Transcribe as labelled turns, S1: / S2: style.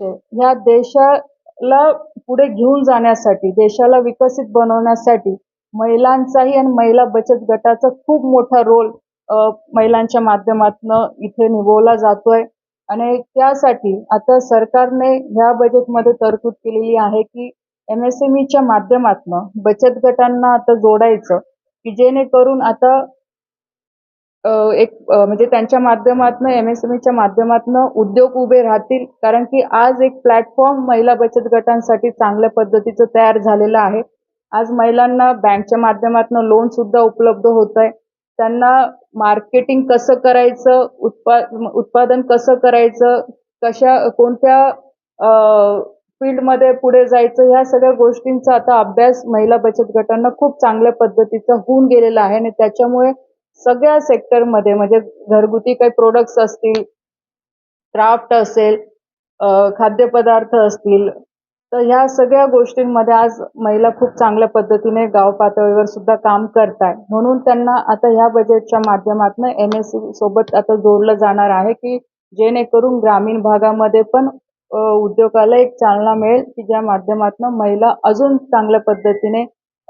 S1: विषय ह्या देशाला पुढे घेऊन जाण्यासाठी, देशाला विकसित बनवण्यासाठी महिलांचाही आणि महिला बचत गटाचा खूप मोठा रोल महिलांच्या माध्यमातून इथे निभवला जातोय. आणि त्यासाठी आता सरकारने ह्या बजेटमध्ये तरतूद केलेली आहे की MSMEच्या माध्यमातून बचत गटांना आता जोडायचं, की जेणेकरून आता म्हणजे त्यांच्या माध्यमातून MSMEच्या माध्यमातून उद्योग उभे राहतील. कारण की आज एक प्लॅटफॉर्म महिला बचत गटांसाठी चांगल्या पद्धतीचं तयार झालेलं आहे. आज महिलांना बँकच्या माध्यमातून लोन सुद्धा उपलब्ध होत आहे. त्यांना मार्केटिंग कसं करायचं, उत्पादन कसं करायचं, कोणत्या फील्डमध्ये पुढे जायचं, ह्या सगळ्या गोष्टींचा आता अभ्यास महिला बचत गटांना खूप चांगल्या पद्धतीचा होऊन गेलेला आहे. आणि त्याच्यामुळे सगळ्या सेक्टरमध्ये म्हणजे घरगुती काही प्रोडक्ट्स असतील, क्राफ्ट असेल, खाद्यपदार्थ असतील, तर ह्या सगळ्या गोष्टींमध्ये आज महिला खूप चांगल्या पद्धतीने गाव पातळीवर सुद्धा काम करतायत. म्हणून त्यांना आता ह्या बजेटच्या माध्यमातून MSME सोबत आता जोडलं जाणार आहे, की जेणेकरून ग्रामीण भागामध्ये पण उद्योगाला एक चालना मिळेल, की ज्या माध्यमातून महिला अजून चांगल्या पद्धतीने